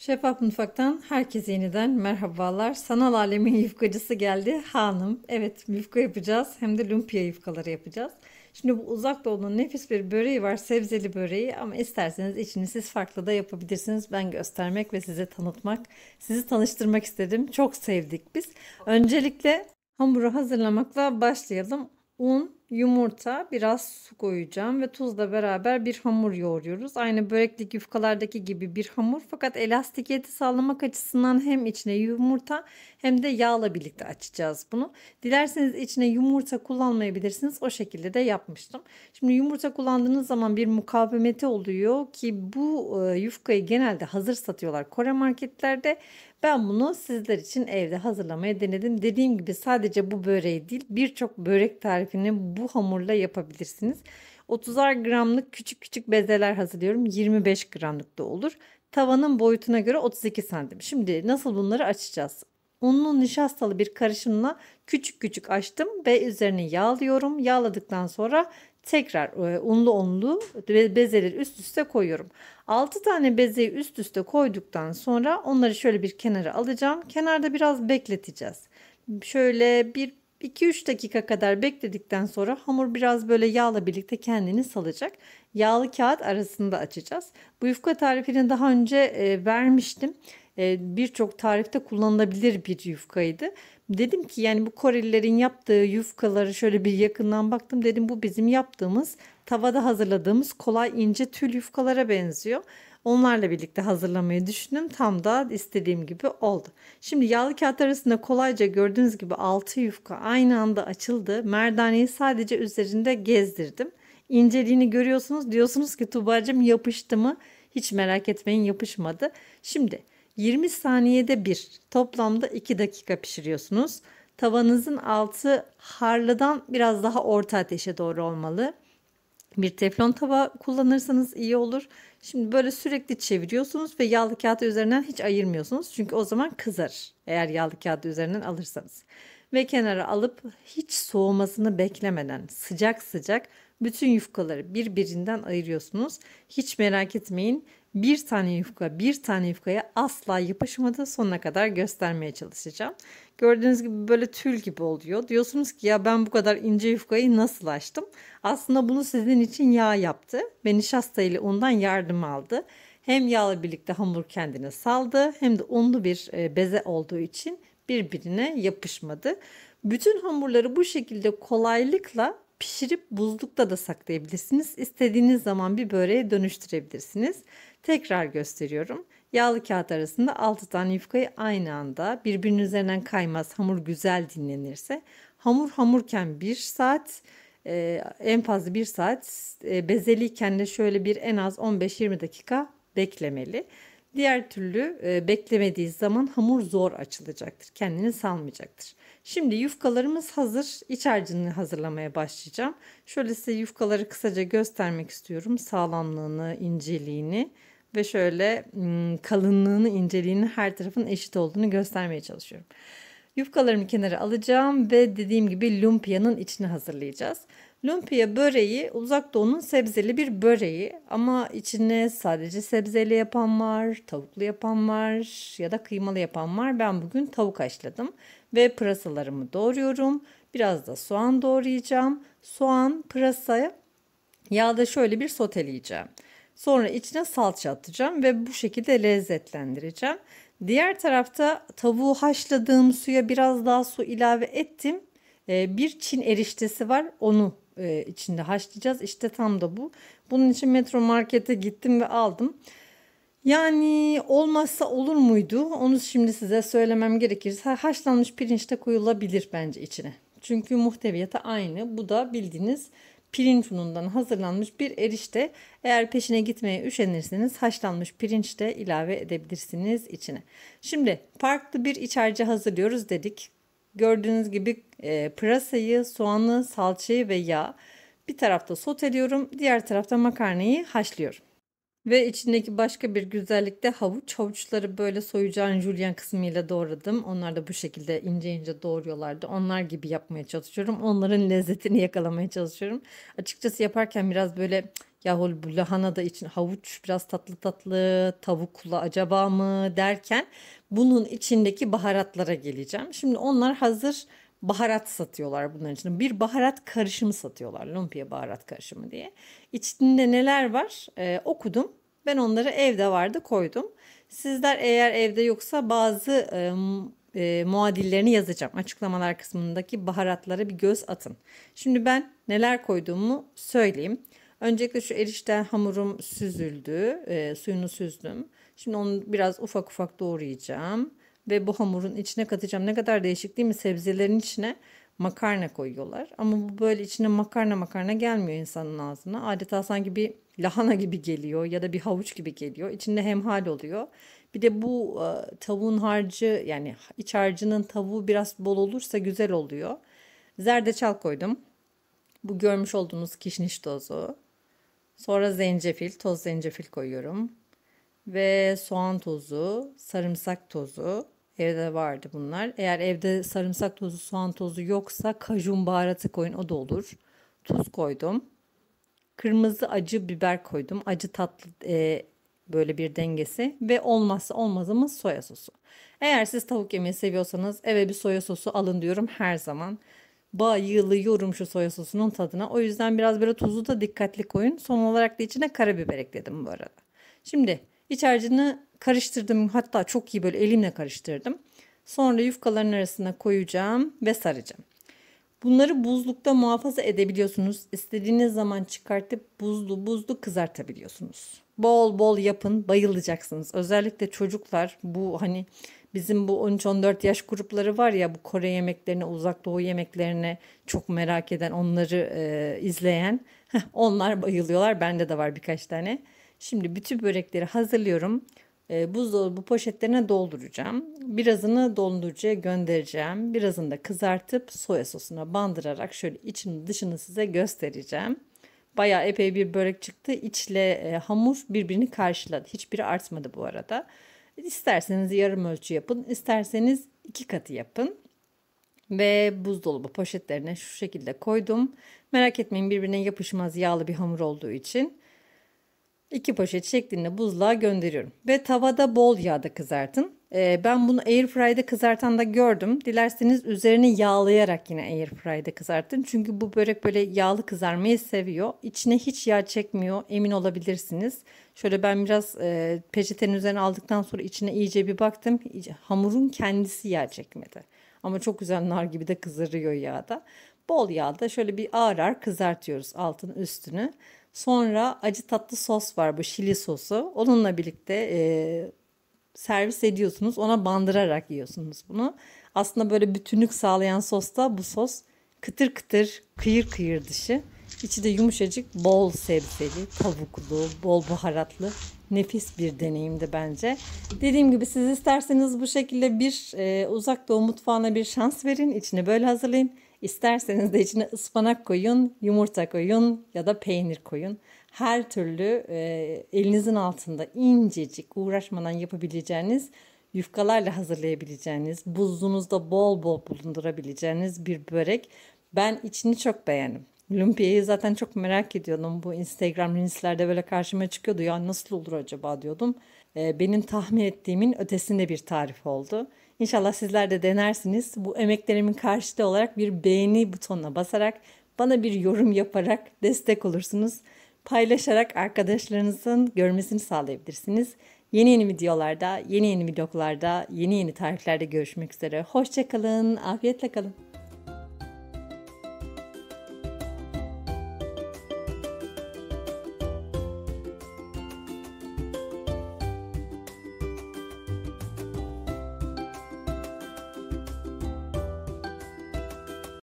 Şeffaf Mutfak'tan herkese yeniden merhabalar. Sanal alemin yufkacısı geldi. Hanım. Evet, yufka yapacağız. Hem de lumpia yufkaları yapacağız. Şimdi bu uzak doğunun nefis bir böreği var. Sebzeli böreği ama isterseniz içini siz farklı da yapabilirsiniz. Ben göstermek ve size tanıtmak, sizi tanıştırmak istedim. Çok sevdik biz. Öncelikle hamuru hazırlamakla başlayalım. Un, yumurta, biraz su koyacağım ve tuzla beraber bir hamur yoğuruyoruz. Aynı böreklik yufkalardaki gibi bir hamur fakat elastikiyeti sağlamak açısından hem içine yumurta hem de yağla birlikte açacağız bunu. Dilerseniz içine yumurta kullanmayabilirsiniz. O şekilde de yapmıştım. Şimdi yumurta kullandığınız zaman bir mukavemeti oluyor ki bu yufkayı genelde hazır satıyorlar Kore marketlerde. Ben bunu sizler için evde hazırlamaya denedim. Dediğim gibi sadece bu böreği değil, birçok börek tarifini bu hamurla yapabilirsiniz. 30'ar gramlık küçük küçük bezeler hazırlıyorum. 25 gramlık da olur. Tavanın boyutuna göre 32 santim. Şimdi nasıl bunları açacağız? Unlu nişastalı bir karışımla küçük küçük açtım ve üzerine yağlıyorum. Yağladıktan sonra tekrar unlu bezeleri üst üste koyuyorum. 6 tane bezeyi üst üste koyduktan sonra onları şöyle bir kenara alacağım. Kenarda biraz bekleteceğiz. Şöyle bir 2-3 dakika kadar bekledikten sonra hamur biraz böyle yağla birlikte kendini salacak. Yağlı kağıt arasında açacağız. Bu yufka tarifini daha önce vermiştim. Birçok tarifte kullanılabilir bir yufkaydı. Dedim ki yani bu Korelilerin yaptığı yufkaları şöyle bir yakından baktım. Dedim bu bizim yaptığımız tavada hazırladığımız kolay ince tül yufkalara benziyor. Onlarla birlikte hazırlamayı düşündüm. Tam da istediğim gibi oldu. Şimdi yağlı kağıt arasında kolayca gördüğünüz gibi 6 yufka aynı anda açıldı. Merdaneyi sadece üzerinde gezdirdim. İnceliğini görüyorsunuz. Diyorsunuz ki Tuğba'cığım yapıştı mı? Hiç merak etmeyin, yapışmadı. Şimdi 20 saniyede bir, toplamda 2 dakika pişiriyorsunuz. Tavanızın altı harlıdan biraz daha orta ateşe doğru olmalı. Bir teflon tava kullanırsanız iyi olur. Şimdi böyle sürekli çeviriyorsunuz ve yağlı kağıt üzerinden hiç ayırmıyorsunuz. Çünkü o zaman kızar eğer yağlı kağıt üzerinden alırsanız. Ve kenara alıp hiç soğumasını beklemeden sıcak sıcak bütün yufkaları birbirinden ayırıyorsunuz. Hiç merak etmeyin. Bir tane yufka bir tane yufkaya asla yapışmadı. Sonuna kadar göstermeye çalışacağım. Gördüğünüz gibi böyle tül gibi oluyor. Diyorsunuz ki ya ben bu kadar ince yufkayı nasıl açtım? Aslında bunu sizin için yağ yaptı ve nişasta ile undan yardım aldı. Hem yağla birlikte hamur kendini saldı hem de unlu bir beze olduğu için birbirine yapışmadı. Bütün hamurları bu şekilde kolaylıkla pişirip buzlukta da saklayabilirsiniz. İstediğiniz zaman bir böreğe dönüştürebilirsiniz. Tekrar gösteriyorum. Yağlı kağıt arasında 6 tane yufkayı aynı anda birbirinin üzerinden kaymaz. Hamur güzel dinlenirse. Hamur hamurken 1 saat, en fazla 1 saat, bezeliyken de şöyle bir en az 15-20 dakika beklemeli. Diğer türlü beklemediği zaman hamur zor açılacaktır. Kendini salmayacaktır. Şimdi yufkalarımız hazır. İç harcını hazırlamaya başlayacağım. Şöyle size yufkaları kısaca göstermek istiyorum. Sağlamlığını, inceliğini ve şöyle kalınlığını, inceliğini, her tarafın eşit olduğunu göstermeye çalışıyorum. Yufkalarımı kenara alacağım ve dediğim gibi lumpia'nın içini hazırlayacağız. Lumpia böreği uzak doğunun sebzeli bir böreği ama içine sadece sebzeli yapan var, tavuklu yapan var ya da kıymalı yapan var. Ben bugün tavuk haşladım ve pırasalarımı doğruyorum. Biraz da soğan doğrayacağım. Soğan, pırasaya yağda şöyle bir soteleyeceğim. Sonra içine salça atacağım ve bu şekilde lezzetlendireceğim. Diğer tarafta tavuğu haşladığım suya biraz daha su ilave ettim. Bir Çin eriştesi var. Onu içinde haşlayacağız. İşte tam da bu. Bunun için Metro Market'e gittim ve aldım. Yani olmazsa olur muydu? Onu şimdi size söylemem gerekirse haşlanmış pirinç de koyulabilir bence içine. Çünkü muhteviyatı aynı. Bu da bildiğiniz pirinç unundan hazırlanmış bir erişte. Eğer peşine gitmeye üşenirseniz haşlanmış pirinç de ilave edebilirsiniz içine. Şimdi farklı bir iç harcı hazırlıyoruz dedik. Gördüğünüz gibi pırasayı, soğanı, salçayı ve yağ bir tarafta soteliyorum. Diğer tarafta makarnayı haşlıyorum. Ve içindeki başka bir güzellik de havuç. Havuçları böyle soyacağın jülyen kısmıyla doğradım. Onlar da bu şekilde ince ince doğruyorlardı. Onlar gibi yapmaya çalışıyorum. Onların lezzetini yakalamaya çalışıyorum. Açıkçası yaparken biraz böyle yahu bu lahana da için havuç biraz tatlı tatlı tavukla acaba mı derken bunun içindeki baharatlara geleceğim. Şimdi onlar hazır baharat satıyorlar bunların için. Bir baharat karışımı satıyorlar. Lumpia baharat karışımı diye. İçinde neler var? Okudum. Ben onları evde vardı koydum. Sizler eğer evde yoksa bazı muadillerini yazacağım. Açıklamalar kısmındaki baharatlara bir göz atın. Şimdi ben neler koyduğumu söyleyeyim. Öncelikle şu erişten hamurum süzüldü. Suyunu süzdüm. Şimdi onu biraz ufak ufak doğrayacağım. Ve bu hamurun içine katacağım. Ne kadar değişik değil mi? Sebzelerin içine makarna koyuyorlar. Ama bu böyle içine makarna gelmiyor insanın ağzına. Adeta sanki bir lahana gibi geliyor ya da bir havuç gibi geliyor. İçinde hemhal oluyor. Bir de bu tavuğun harcı yani iç harcının tavuğu biraz bol olursa güzel oluyor. Zerdeçal koydum. Bu görmüş olduğunuz kişniş tozu. Sonra zencefil, toz zencefil koyuyorum. Ve soğan tozu, sarımsak tozu. Evde vardı bunlar. Eğer evde sarımsak tozu, soğan tozu yoksa kajun baharatı koyun, o da olur. Tuz koydum. Kırmızı acı biber koydum. Acı tatlı böyle bir dengesi. Ve olmazsa olmazımız soya sosu. Eğer siz tavuk yemeyi seviyorsanız eve bir soya sosu alın diyorum her zaman. Bayılıyorum şu soya sosunun tadına. O yüzden biraz böyle tuzu da dikkatli koyun. Son olarak da içine karabiber ekledim bu arada. Şimdi iç harcını karıştırdım. Hatta çok iyi böyle elimle karıştırdım. Sonra yufkaların arasına koyacağım ve saracağım. Bunları buzlukta muhafaza edebiliyorsunuz. İstediğiniz zaman çıkartıp buzlu buzlu kızartabiliyorsunuz. Bol bol yapın, bayılacaksınız. Özellikle çocuklar bu hani bizim bu 13-14 yaş grupları var ya bu Kore yemeklerini, Uzak Doğu yemeklerini çok merak eden, onları izleyen. Onlar bayılıyorlar. Bende de var birkaç tane. Şimdi bütün börekleri hazırlıyorum. Buzdolabı poşetlerine dolduracağım. Birazını dondurucuya göndereceğim. Birazını da kızartıp soya sosuna bandırarak şöyle içini dışını size göstereceğim. Bayağı epey bir börek çıktı. İçle hamur birbirini karşıladı. Hiçbiri artmadı bu arada. İsterseniz yarım ölçü yapın, isterseniz 2 katı yapın. Ve buzdolabı poşetlerine şu şekilde koydum. Merak etmeyin, birbirine yapışmaz, yağlı bir hamur olduğu için. 2 poşet şeklinde buzluğa gönderiyorum. Ve tavada bol yağda kızartın. Ben bunu Airfry'de kızartan da gördüm. Dilerseniz üzerini yağlayarak yine Airfry'de kızartın. Çünkü bu börek böyle yağlı kızarmayı seviyor. İçine hiç yağ çekmiyor, emin olabilirsiniz. Şöyle ben biraz peçetenin üzerine aldıktan sonra içine iyice bir baktım. Hamurun kendisi yağ çekmedi. Ama çok güzel nar gibi de kızarıyor yağda. Bol yağda şöyle bir ağır ağır kızartıyoruz altını üstünü. Sonra acı tatlı sos var, bu şili sosu. Onunla birlikte servis ediyorsunuz. Ona bandırarak yiyorsunuz bunu. Aslında böyle bütünlük sağlayan sos da bu sos. Kıtır kıtır, kıyır kıyır dışı. İçi de yumuşacık, bol sebzeli, tavuklu, bol baharatlı. Nefis bir deneyimdi bence. Dediğim gibi siz isterseniz bu şekilde bir uzak doğu mutfağına bir şans verin. İçini böyle hazırlayın. İsterseniz de içine ıspanak koyun, yumurta koyun ya da peynir koyun. Her türlü elinizin altında incecik uğraşmadan yapabileceğiniz, yufkalarla hazırlayabileceğiniz, buzluğunuzda bol bol bulundurabileceğiniz bir börek. Ben içini çok beğendim. Lumpia'yı zaten çok merak ediyordum. Bu Instagram Reels'lerde böyle karşıma çıkıyordu. Ya nasıl olur acaba diyordum. Benim tahmin ettiğimin ötesinde bir tarif oldu. İnşallah sizler de denersiniz. Bu emeklerimin karşılığı olarak bir beğeni butonuna basarak, bana bir yorum yaparak destek olursunuz. Paylaşarak arkadaşlarınızın görmesini sağlayabilirsiniz. Yeni yeni videolarda, yeni yeni vloglarda, yeni yeni tariflerde görüşmek üzere. Hoşça kalın, afiyetle kalın.